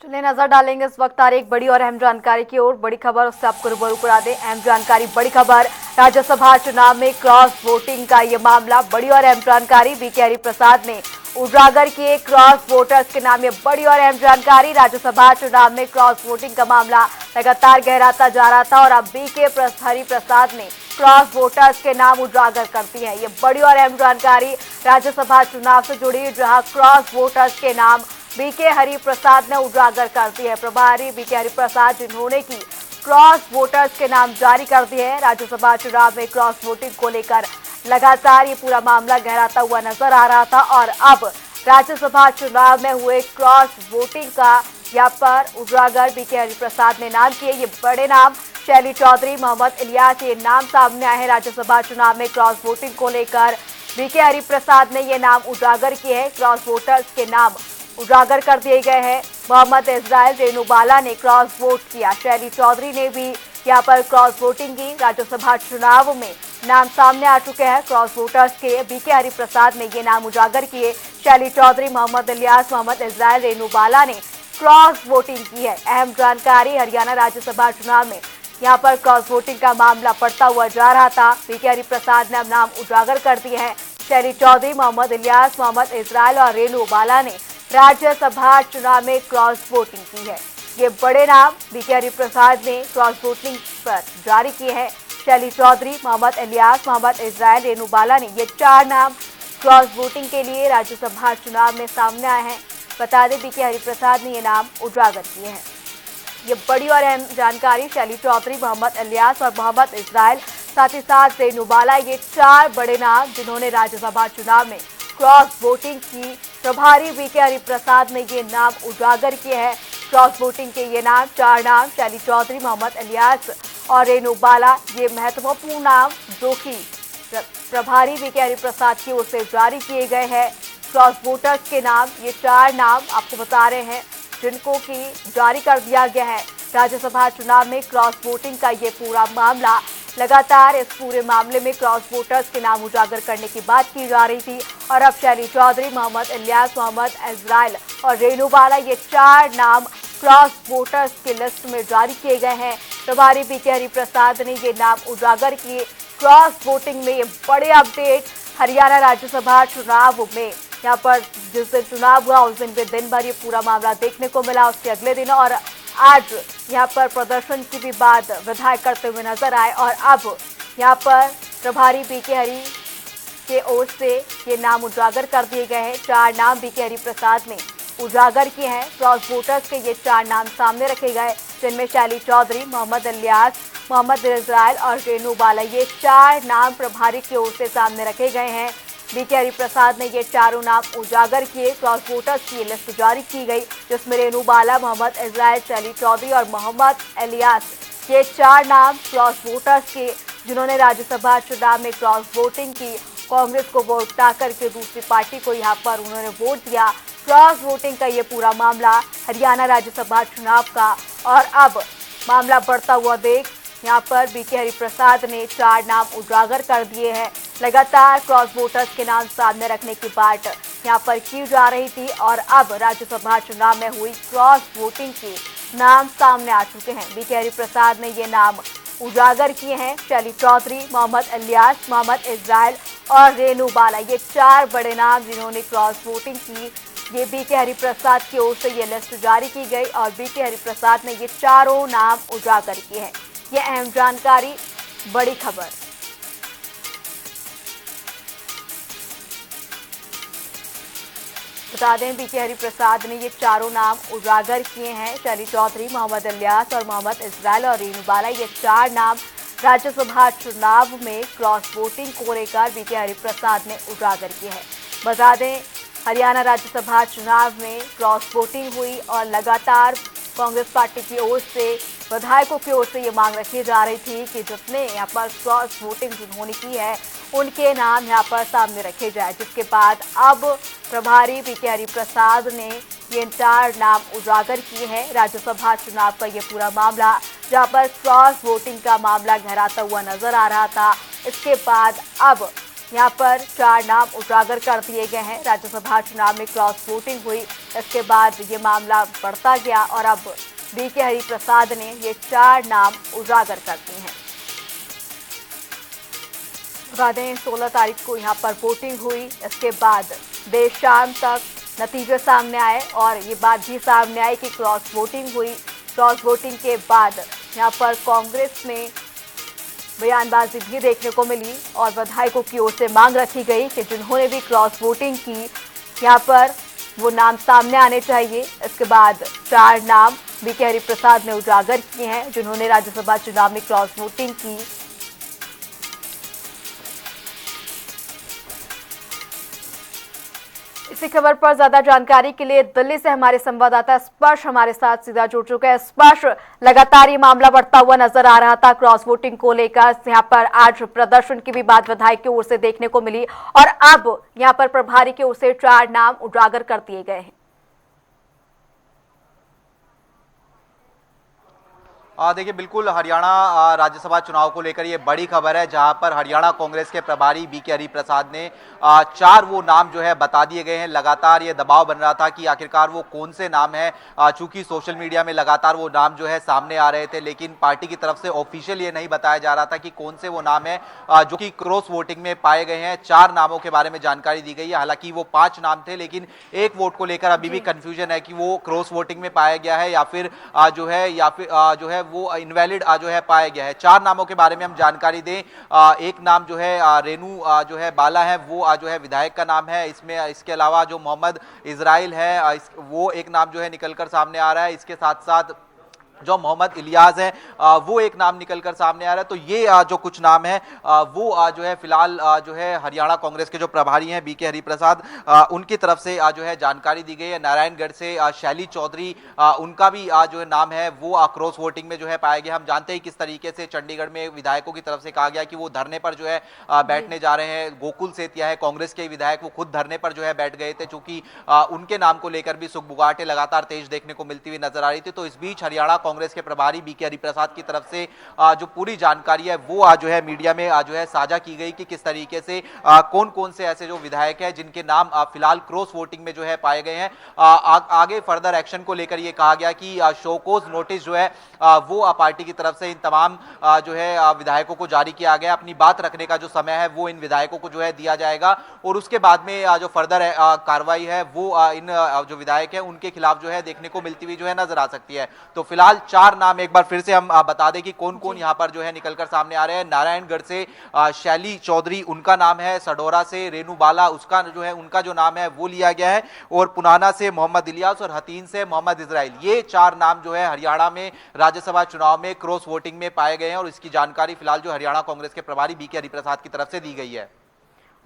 चलिए नजर डालेंगे इस वक्त आ रही एक बड़ी और अहम जानकारी की ओर। बड़ी खबर उससे आपको रूबरू करा दें। अहम जानकारी, बड़ी खबर, राज्यसभा चुनाव में क्रॉस वोटिंग का ये मामला। बड़ी और अहम जानकारी बीके हरिप्रसाद ने उजागर किए क्रॉस वोटर्स के नाम। ये बड़ी और अहम जानकारी, राज्यसभा चुनाव में क्रॉस वोटिंग का मामला लगातार गहराता जा रहा था और अब बीके हरिप्रसाद ने क्रॉस वोटर्स के नाम उजागर करती है। ये बड़ी और अहम जानकारी राज्यसभा चुनाव से जुड़ी, जहां क्रॉस वोटर्स के नाम बीके हरिप्रसाद ने उजागर कर दी है। प्रभारी बीके हरिप्रसाद जिन्होंने की क्रॉस वोटर्स के नाम जारी कर दिए हैं। राज्यसभा चुनाव में क्रॉस वोटिंग को लेकर लगातार ये पूरा मामला गहराता हुआ नजर आ रहा था और अब राज्यसभा चुनाव में हुए क्रॉस वोटिंग का यहाँ पर उजागर बीके हरिप्रसाद ने नाम किए। ये बड़े नाम शैली चौधरी, मोहम्मद इलियास, ये नाम सामने आए हैं। राज्यसभा चुनाव में क्रॉस वोटिंग को लेकर बीके हरिप्रसाद ने ये नाम उजागर किए हैं। क्रॉस वोटर्स के नाम उजागर कर दिए गए हैं। मोहम्मद इजराइल, रेणु बाला ने क्रॉस वोट किया। शैली चौधरी ने भी यहाँ पर क्रॉस वोटिंग की। राज्यसभा चुनाव में नाम सामने आ चुके हैं क्रॉस वोटर्स के। बीके हरिप्रसाद ने ये नाम उजागर किए। शैली चौधरी, मोहम्मद इलियास, मोहम्मद इजराइल, रेणु बाला ने क्रॉस वोटिंग की है। अहम जानकारी, हरियाणा राज्यसभा चुनाव में यहाँ पर क्रॉस वोटिंग का मामला बढ़ता हुआ जा रहा था। बीके हरिप्रसाद ने अब नाम उजागर कर दिए हैं। शैली चौधरी, मोहम्मद इलियास, मोहम्मद इजराइल और रेणु बाला ने राज्यसभा चुनाव में क्रॉस वोटिंग की है। ये बड़े नाम बीके हरिप्रसाद ने क्रॉस वोटिंग पर जारी किए हैं। शैली चौधरी, मोहम्मद इलियास, मोहम्मद इजराइल, रेणु बाला ने ये 4 नाम क्रॉस वोटिंग के लिए राज्यसभा चुनाव में सामने आए हैं। बता दें बीके हरिप्रसाद ने ये नाम उजागर किए हैं। ये बड़ी और अहम जानकारी, शैली चौधरी, मोहम्मद इलियास और मोहम्मद इजराइल, साथ ही साथ रेणु बाला, ये 4 बड़े नाम जिन्होंने राज्यसभा चुनाव में क्रॉस वोटिंग की। प्रभारी बीके हरिप्रसाद ने ये नाम उजागर किए हैं। क्रॉस वोटिंग के ये नाम 4 नाम, शैली चौधरी, मोहम्मद इलियास और रेणु बाला, ये महत्वपूर्ण नाम जो कि प्रभारी बीके हरिप्रसाद की ओर से जारी किए गए हैं। क्रॉस वोटर्स के नाम, ये 4 नाम आपको बता रहे हैं जिनको की जारी कर दिया गया है। राज्यसभा चुनाव में क्रॉस वोटिंग का ये पूरा मामला, लगातार इस पूरे मामले में क्रॉस वोटर्स के नाम उजागर करने की बात की जा रही थी और अब शैली चौधरी, मोहम्मद इलियास, मोहम्मद इजराइल और रेणु बाला, ये 4 नाम क्रॉस वोटर्स की लिस्ट में जारी किए गए हैं। प्रभारी बीके हरिप्रसाद ने ये नाम उजागर किए। क्रॉस वोटिंग में ये बड़े अपडेट, हरियाणा राज्यसभा चुनाव में यहाँ पर जिस दिन चुनाव हुआ उस दिन पे दिन भर ये पूरा मामला देखने को मिला। उसके अगले दिन और आज यहाँ पर प्रदर्शन की भी बात विधायक करते हुए नजर आए और अब यहाँ पर प्रभारी बीके हरि के ओर से ये नाम उजागर कर दिए गए हैं। 4 नाम बीके हरिप्रसाद ने उजागर किए हैं। क्रॉस वोटर्स के ये 4 नाम सामने रखे गए, जिनमें शैली चौधरी, मोहम्मद इलियास, मोहम्मद इजराइल और रेणु बाला, ये 4 नाम प्रभारी की ओर से सामने रखे गए हैं। बीके हरिप्रसाद ने ये 4 नाम उजागर किए। क्रॉस वोटर्स की लिस्ट जारी की गई, जिसमें रेणु बाला, मोहम्मद इजराइल, शैली चौधरी और मोहम्मद इलियास, ये 4 नाम क्रॉस वोटर्स के जिन्होंने राज्यसभा चुनाव में क्रॉस वोटिंग की। कांग्रेस को वोट उठा करके दूसरी पार्टी को यहाँ पर उन्होंने वोट दिया। क्रॉस वोटिंग का ये पूरा मामला हरियाणा राज्यसभा चुनाव का, और अब मामला बढ़ता हुआ देख यहाँ पर बीके हरिप्रसाद ने 4 नाम उजागर कर दिए हैं। लगातार क्रॉस वोटर्स के नाम सामने रखने की बात यहाँ पर की जा रही थी और अब राज्यसभा चुनाव में हुई क्रॉस वोटिंग के नाम सामने आ चुके हैं। बीके हरिप्रसाद ने ये नाम उजागर किए हैं। शैली चौधरी, मोहम्मद इलियास, मोहम्मद इजराइल और रेणु बाला, ये 4 बड़े नाम जिन्होंने क्रॉस वोटिंग की। ये बीके हरिप्रसाद की ओर से ये लिस्ट जारी की गई और बीके हरिप्रसाद ने ये 4 नाम उजागर किए हैं। ये अहम जानकारी, बड़ी खबर। बता दें बीके हरिप्रसाद ने ये 4 नाम उजागर किए हैं। शैली चौधरी, मोहम्मद इलियास और मोहम्मद इजराइल और रेणु बाला, ये 4 नाम राज्यसभा चुनाव में क्रॉस वोटिंग को लेकर बीके हरिप्रसाद ने उजागर किए हैं। बता दें हरियाणा राज्यसभा चुनाव में क्रॉस वोटिंग हुई और लगातार कांग्रेस पार्टी की ओर से, विधायकों की ओर से ये मांग रखी जा रही थी कि जितने यहाँ पर क्रॉस वोटिंग जिन्होंने की है उनके नाम यहाँ पर सामने रखे जाए, जिसके बाद अब प्रभारी बीके हरिप्रसाद ने ये 4 नाम उजागर किए हैं। राज्यसभा चुनाव का ये पूरा मामला, जहाँ पर क्रॉस वोटिंग का मामला गहराता हुआ नजर आ रहा था, इसके बाद अब यहाँ पर 4 नाम उजागर कर दिए गए हैं। राज्यसभा चुनाव में क्रॉस वोटिंग हुई, इसके बाद ये मामला बढ़ता गया और अब बीके हरिप्रसाद ने ये 4 नाम उजागर कर दिए हैं। बता दें 16 तारीख को यहाँ पर वोटिंग हुई, इसके बाद देर शाम तक नतीजे सामने आए और ये बात भी सामने आई कि क्रॉस वोटिंग हुई। क्रॉस वोटिंग के बाद यहाँ पर कांग्रेस में बयानबाजी भी देखने को मिली और विधायकों की ओर से मांग रखी गई कि जिन्होंने भी क्रॉस वोटिंग की यहाँ पर वो नाम सामने आने चाहिए। इसके बाद 4 नाम बीके हरिप्रसाद ने उजागर किए हैं जिन्होंने राज्यसभा चुनाव में क्रॉस वोटिंग की। इसी खबर पर ज्यादा जानकारी के लिए दिल्ली से हमारे संवाददाता स्पर्श हमारे साथ सीधा जुड़ चुके हैं। स्पर्श, लगातार ये मामला बढ़ता हुआ नजर आ रहा था क्रॉस वोटिंग को लेकर। यहाँ पर आज प्रदर्शन की भी बात विधायक की ओर से देखने को मिली और अब यहाँ पर प्रभारी की ओर से 4 नाम उजागर कर दिए गए हैं। देखिए, बिल्कुल हरियाणा राज्यसभा चुनाव को लेकर ये बड़ी खबर है, जहां पर हरियाणा कांग्रेस के प्रभारी बीके हरिप्रसाद ने 4 वो नाम जो है बता दिए गए हैं। लगातार ये दबाव बन रहा था कि आखिरकार वो कौन से नाम हैं, चूंकि सोशल मीडिया में लगातार वो नाम जो है सामने आ रहे थे, लेकिन पार्टी की तरफ से ऑफिशियल ये नहीं बताया जा रहा था कि कौन से वो नाम है जो कि क्रॉस वोटिंग में पाए गए हैं। 4 नामों के बारे में जानकारी दी गई है। हालांकि वो 5 नाम थे, लेकिन एक वोट को लेकर अभी भी कंफ्यूजन है कि वो क्रॉस वोटिंग में पाया गया है या फिर जो है वो इनवैलिड जो है पाया गया है। 4 नामों के बारे में हम जानकारी दें। एक नाम जो है रेनू जो है बाला है, वो जो है विधायक का नाम है। इसके अलावा जो मोहम्मद इजराइल है, वो एक नाम जो है निकलकर सामने आ रहा है। इसके साथ साथ जो मोहम्मद इलियास है, वो एक नाम निकलकर सामने आ रहा है। तो ये जो कुछ नाम है वो जो है फिलहाल जो है हरियाणा कांग्रेस के जो प्रभारी हैं बीके हरिप्रसाद, उनकी तरफ से जो है जानकारी दी गई है। नारायणगढ़ से शैली चौधरी, उनका भी जो है नाम है वो क्रॉस वोटिंग में जो है पाया गया। हम जानते हैं किस तरीके से चंडीगढ़ में विधायकों की तरफ से कहा गया कि वो धरने पर जो है बैठने जा रहे हैं। गोकुल सेतिया है कांग्रेस के विधायक, वो खुद धरने पर जो है बैठ गए थे, चूंकि उनके नाम को लेकर भी सुगबुगाहटें लगातार तेज देखने को मिलती हुई नजर आ रही थी। तो इस बीच हरियाणा कांग्रेस के प्रभारी बीके हरिप्रसाद की तरफ से जो पूरी जानकारी है वो जो है मीडिया में जो है साझा की गई कि किस तरीके से कौन कौन से ऐसे जो विधायक हैं जिनके नाम फिलहाल क्रॉस वोटिंग में जो है पाए गए हैं। आगे फर्दर एक्शन को लेकर ये कहा गया कि शोकोज नोटिस जो है वो पार्टी की तरफ से इन तमाम जो है विधायकों को जारी किया गया। अपनी बात रखने का जो समय है वो इन विधायकों को जो है दिया जाएगा और उसके बाद में जो फर्दर कार्रवाई है वो इन जो विधायक है उनके खिलाफ जो है देखने को मिलती हुई जो है नजर आ सकती है। तो फिलहाल 4 नाम एक बार फिर से हम बता दें कि कौन कौन यहां पर जो है निकलकर सामने आ रहे हैं। नारायणगढ़ से शैली चौधरी, उनका नाम है। सडोरा से रेनू बाला, उसका जो है उनका जो नाम है वो लिया गया है। और पुनाना से मोहम्मद इलियास और हतीन से मोहम्मद इजराइल, ये 4 नाम जो है हरियाणा में राज्यसभा चुनाव में क्रॉस वोटिंग में पाए गए हैं और इसकी जानकारी फिलहाल जो हरियाणा कांग्रेस के प्रभारी बीके हरिप्रसाद की तरफ से दी गई है।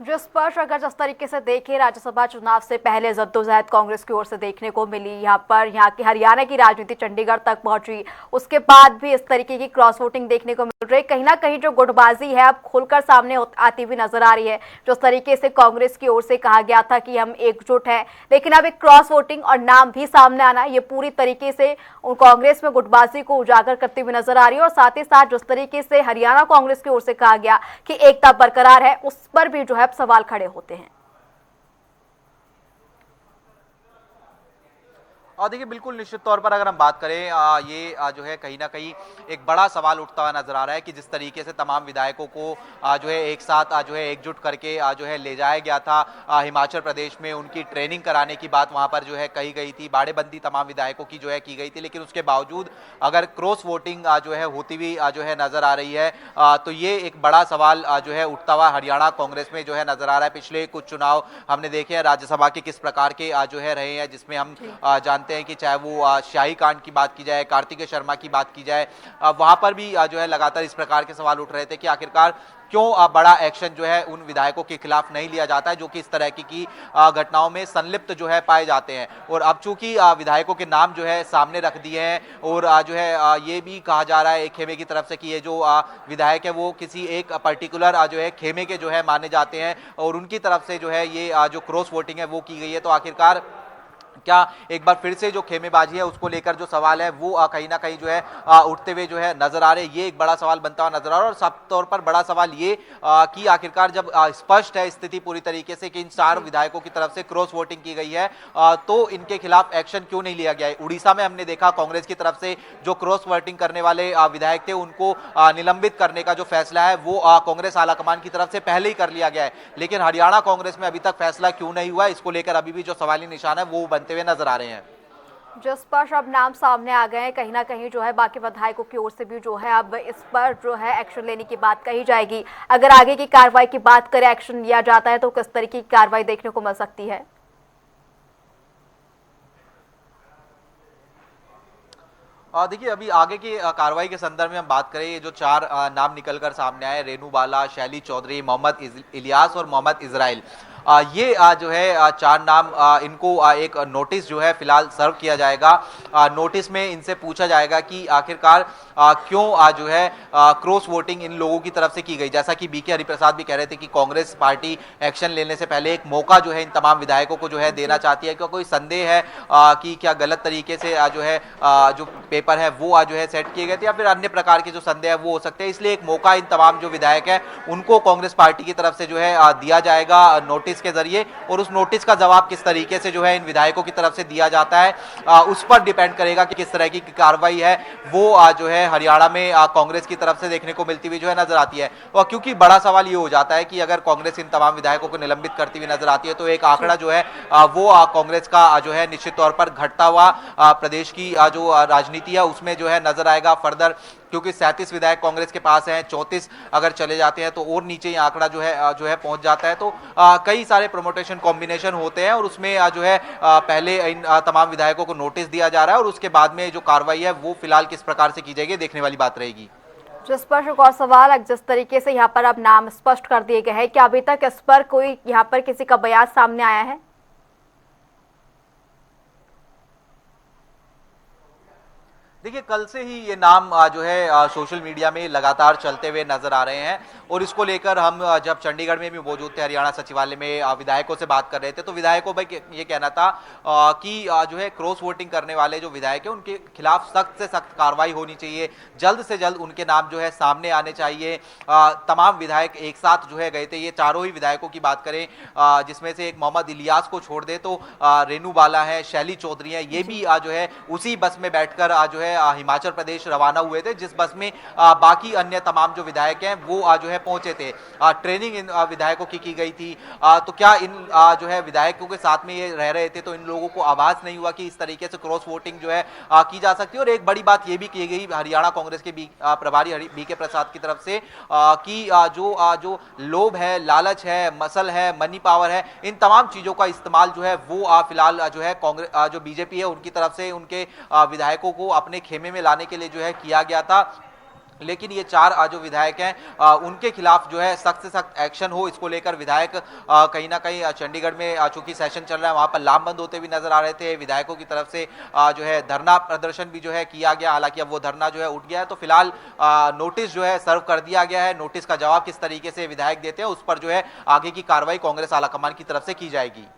जो स्पर्श अगर जिस तरीके से देखें राज्यसभा चुनाव से पहले जद्दोजहद कांग्रेस की ओर से देखने को मिली, यहाँ की हरियाणा की राजनीति चंडीगढ़ तक पहुंची, उसके बाद भी इस तरीके की क्रॉस वोटिंग देखने को मिल रही। कहीं ना कहीं जो गुटबाजी है अब खुलकर सामने आती हुई नजर आ रही है। जो तरीके से कांग्रेस की ओर से कहा गया था कि हम एकजुट हैं, लेकिन अब एक क्रॉस वोटिंग और नाम भी सामने आना, ये पूरी तरीके से कांग्रेस में गुटबाजी को उजागर करती हुई नजर आ रही है। और साथ ही साथ जिस तरीके से हरियाणा कांग्रेस की ओर से कहा गया कि एकता बरकरार है, उस पर भी जो है सवाल खड़े होते हैं। और देखिए, बिल्कुल निश्चित तौर पर अगर हम बात करें, ये जो है कहीं ना कहीं एक बड़ा सवाल उठता हुआ नजर आ रहा है कि जिस तरीके से तमाम विधायकों को जो है एक साथ जो है एकजुट करके जो है ले जाया गया था हिमाचल प्रदेश में, उनकी ट्रेनिंग कराने की बात वहां पर जो है कही गई थी, बाड़ेबंदी तमाम विधायकों की जो है की गई थी, लेकिन उसके बावजूद अगर क्रॉस वोटिंग जो है होती हुई जो है नजर आ रही है, तो ये एक बड़ा सवाल जो है उठता हुआ हरियाणा कांग्रेस में जो है नजर आ रहा है। पिछले कुछ चुनाव हमने देखे हैं राज्यसभा के किस प्रकार के जो है रहे हैं, जिसमें हम जानते हैं कि चाहे वो शाही कांड की बात की जाए, कार्तिकेय शर्मा की बात की जाए, वहां पर भी जो है लगातार इस प्रकार के सवाल उठ रहे थे कि आखिरकार क्यों बड़ा एक्शन जो है उन विधायकों के खिलाफ नहीं लिया जाता है जो कि इस तरह की घटनाओं में संलिप्त जो है पाए जाते हैं। और अब चूंकि विधायकों के नाम जो है सामने रख दिए हैं और जो है ये भी कहा जा रहा है एक खेमे की तरफ से कि ये जो विधायक है वो किसी एक पर्टिकुलर जो है खेमे के जो है माने जाते हैं और उनकी तरफ से जो है ये जो क्रॉस वोटिंग है वो की गई है, तो आखिरकार क्या एक बार फिर से जो खेमेबाजी है उसको लेकर जो सवाल है वो कहीं ना कहीं जो है उठते हुए जो है नजर आ रहे हैं। ये एक बड़ा सवाल बनता हुआ नजर आ रहा है। और साफ तौर पर बड़ा सवाल ये कि आखिरकार जब स्पष्ट है स्थिति पूरी तरीके से कि इन 4 विधायकों की तरफ से क्रॉस वोटिंग की गई है, तो इनके खिलाफ एक्शन क्यों नहीं लिया गया है। उड़ीसा में हमने देखा कांग्रेस की तरफ से जो क्रॉस वोटिंग करने वाले विधायक थे उनको निलंबित करने का जो फैसला है वो कांग्रेस आलाकमान की तरफ से पहले ही कर लिया गया है। लेकिन हरियाणा कांग्रेस में अभी तक फैसला क्यों नहीं हुआ, इसको लेकर अभी भी जो सवाली निशान है वो बनते हुए नजर आ रहे हैं। जिस पर अब नाम सामने आ गए हैं, कहीं ना कहीं जो है बाकी विधायकों की ओर से भी जो है अब इस पर जो है एक्शन लेने की बात कही जाएगी। अगर आगे की कार्रवाई की बात करें, एक्शन लिया जाता है तो किस तरीके की कार्रवाई देखने को मिल सकती है? देखिए, अभी आगे की कार्रवाई के संदर्भ में हम बात करें, ये जो 4 नाम निकलकर सामने आए, रेनू बाला, शैली चौधरी, मोहम्मद इलियास और मोहम्मद इजराइल, ये जो है 4 नाम, इनको एक नोटिस जो है फिलहाल सर्व किया जाएगा। नोटिस में इनसे पूछा जाएगा कि आखिरकार क्यों जो है क्रॉस वोटिंग इन लोगों की तरफ से की गई। जैसा कि बीके हरिप्रसाद भी कह रहे थे कि कांग्रेस पार्टी एक्शन लेने से पहले एक मौका जो है इन तमाम विधायकों को जो है देना चाहती है। क्यों कोई संदेह है कि क्या गलत तरीके से जो है जो पेपर है वो जो है सेट किए गए थे या फिर अन्य प्रकार के जो संदेह है वो हो सकते हैं। इसलिए एक मौका इन तमाम जो विधायक है उनको कांग्रेस पार्टी की तरफ से जो है दिया जाएगा नोटिस के जरिए। और उस नोटिस का जवाब किस तरीके से जो है इन विधायकों की तरफ से दिया जाता है, उस पर डिपेंड करेगा कि किस तरह की कार्रवाई है वो जो है हरियाणा में कांग्रेस की तरफ से देखने को मिलती हुई जो है नजर आती है। और क्योंकि बड़ा सवाल ये हो जाता है कि अगर कांग्रेस इन तमाम विधायकों को निलंबित करती हुई नजर आती है तो एक आंकड़ा जो है वो कांग्रेस का जो है निश्चित तौर पर घटता हुआ प्रदेश की जो राजनीति है उसमें जो है नजर आएगा फर्दर। क्योंकि 37 विधायक कांग्रेस के पास हैं, 34 अगर चले जाते हैं तो और नीचे ये आंकड़ा जो है पहुंच जाता है। तो कई सारे प्रमोटेशन कॉम्बिनेशन होते हैं और उसमें जो है पहले इन तमाम विधायकों को नोटिस दिया जा रहा है और उसके बाद में जो कार्रवाई है वो फिलहाल किस प्रकार से की जाएगी देखने वाली बात रहेगी। जिस पर एक और सवाल, जिस तरीके से यहाँ पर अब नाम स्पष्ट कर दिए गए हैं, क्या अभी तक इस पर कोई यहाँ पर किसी का बयान सामने आया है? देखिए, कल से ही ये नाम जो है सोशल मीडिया में लगातार चलते हुए नजर आ रहे हैं और इसको लेकर हम जब चंडीगढ़ में भी मौजूद थे, हरियाणा सचिवालय में विधायकों से बात कर रहे थे तो विधायकों पर ये कहना था कि जो है क्रॉस वोटिंग करने वाले जो विधायक हैं उनके खिलाफ सख्त से सख्त कार्रवाई होनी चाहिए, जल्द से जल्द उनके नाम जो है सामने आने चाहिए। तमाम विधायक एक साथ जो है गए थे, ये चारों ही विधायकों की बात करें जिसमें से एक मोहम्मद इलियास को छोड़ दे तो रेनू बाला है, शैली चौधरी है, ये भी जो है उसी बस में बैठकर जो है हिमाचल प्रदेश रवाना हुए थे जिस बस में बाकी अन्य तमाम जो विधायक हैं वो जो है पहुंचे थे। ट्रेनिंग इन विधायकों की गई थी। तो क्या इन जो है विधायकों के साथ में ये रह रहे थे तो इन लोगों को आभास नहीं हुआ कि इस तरीके से क्रॉस वोटिंग जो है की जा सकती है। और एक बड़ी बात ये भी की गई हरियाणा कांग्रेस के प्रभारी बीके प्रसाद की तरफ से कि जो लोभ है, लालच है, मसल है, मनी पावर है, इन तमाम चीजों का इस्तेमाल जो है वो फिलहाल जो है कांग्रेस जो बीजेपी है उनकी तरफ से उनके विधायकों को अपने खेमे में लाने के लिए जो है किया गया था। लेकिन ये 4 जो विधायक हैं उनके खिलाफ जो है सख्त से सख्त एक्शन हो, इसको लेकर विधायक कहीं ना कहीं चंडीगढ़ में चूंकि सेशन चल रहा है वहां पर लामबंद होते भी नजर आ रहे थे। विधायकों की तरफ से जो है धरना प्रदर्शन भी जो है किया गया, हालांकि अब वो धरना जो है उठ गया है। तो फिलहाल नोटिस जो है सर्व कर दिया गया है। नोटिस का जवाब किस तरीके से विधायक देते हैं उस पर जो है आगे की कार्रवाई कांग्रेस आलाकमान की तरफ से की जाएगी।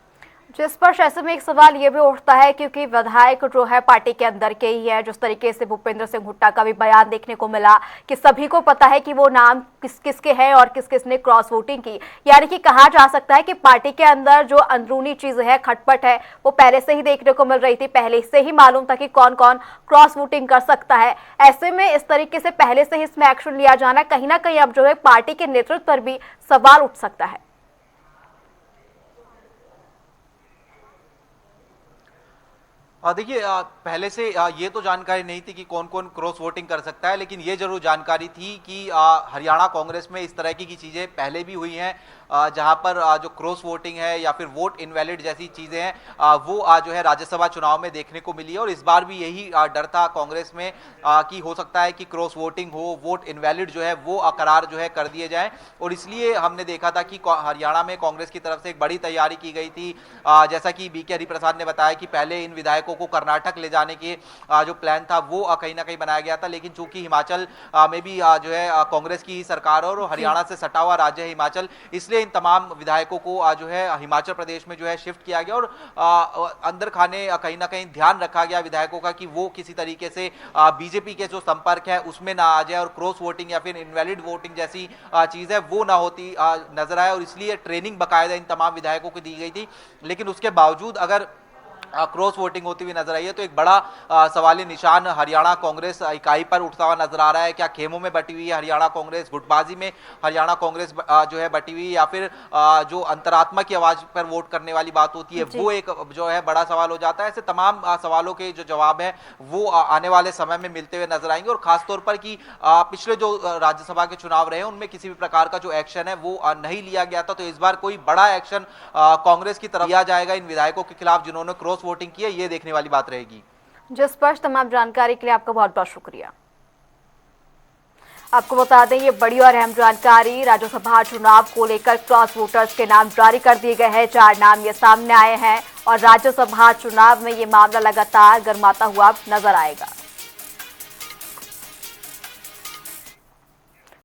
जिस पर ऐसे में एक सवाल ये भी उठता है क्योंकि विधायक जो है पार्टी के अंदर के ही है, जिस तरीके से भूपेंद्र सिंह हुड्डा का भी बयान देखने को मिला कि सभी को पता है कि वो नाम किस किसके हैं और किस किसने क्रॉस वोटिंग की। यानी कि कहा जा सकता है कि पार्टी के अंदर जो अंदरूनी चीज है, खटपट है, वो पहले से ही देखने को मिल रही थी, पहले से ही मालूम था कि कौन कौन क्रॉस वोटिंग कर सकता है। ऐसे में इस तरीके से पहले से ही इसमें एक्शन लिया जाना कहीं ना कहीं अब जो है पार्टी के नेतृत्व पर भी सवाल उठ सकता है। देखिए, पहले से ये तो जानकारी नहीं थी कि कौन कौन क्रॉस वोटिंग कर सकता है, लेकिन ये जरूर जानकारी थी कि हरियाणा कांग्रेस में इस तरह की चीजें पहले भी हुई हैं जहां पर जो क्रॉस वोटिंग है या फिर वोट इनवैलिड जैसी चीजें हैं वो जो है राज्यसभा चुनाव में देखने को मिली है। और इस बार भी यही डर था कांग्रेस में कि हो सकता है कि क्रॉस वोटिंग हो, वोट इनवैलिड जो है वो करार जो है कर दिए जाए। और इसलिए हमने देखा था कि हरियाणा में कांग्रेस की तरफ से एक बड़ी तैयारी की गई थी। जैसा कि बीके हरिप्रसाद ने बताया कि पहले इन विधायकों विधायकों को कर्नाटक ले जाने के जो प्लान था वो कहीं ना कहीं बनाया गया था, लेकिन चूंकि हिमाचल में भी जो है कांग्रेस की ही सरकार और हरियाणा से सटा हुआ राज्य है हिमाचल, इसलिए इन तमाम विधायकों को जो है हिमाचल प्रदेश में जो है शिफ्ट किया गया और अंदर खाने कहीं ना कहीं ध्यान रखा गया विधायकों का कि वो किसी तरीके से बीजेपी के जो संपर्क है उसमें ना आ जाए और क्रॉस वोटिंग या फिर इनवैलिड वोटिंग जैसी चीज है वो ना होती नजर आए, और इसलिए ट्रेनिंग बकायदा इन तमाम विधायकों को दी गई थी। लेकिन उसके बावजूद अगर क्रॉस वोटिंग होती हुई नजर आई है तो एक बड़ा सवाली निशान हरियाणा कांग्रेस इकाई पर उठता हुआ नजर आ रहा है। क्या खेमों में बटी हुई है हरियाणा कांग्रेस, गुटबाजी में हरियाणा कांग्रेस जो है बटी हुई, या फिर जो अंतरात्मा की आवाज पर वोट करने वाली बात होती है वो एक जो है बड़ा सवाल हो जाता है। ऐसे तमाम सवालों के जो जवाब है वो आने वाले समय में मिलते हुए नजर आएंगे, और खासतौर पर कि पिछले जो राज्यसभा के चुनाव रहे उनमें किसी भी प्रकार का जो एक्शन है वो नहीं लिया गया था, तो इस बार कोई बड़ा एक्शन कांग्रेस की तरफ लिया जाएगा इन विधायकों के खिलाफ जिन्होंने क्रॉस वोटिंग की है, ये देखने वाली बात रहेगी। जो स्पष्ट तमाम जानकारी के लिए आपका बहुत बहुत शुक्रिया। आपको बता दें ये बड़ी और अहम जानकारी, राज्यसभा चुनाव को लेकर क्रॉस वोटर्स के नाम जारी कर दिए गए हैं। 4 नाम ये सामने आए हैं और राज्यसभा चुनाव में ये मामला लगातार गर्माता हुआ नजर आएगा।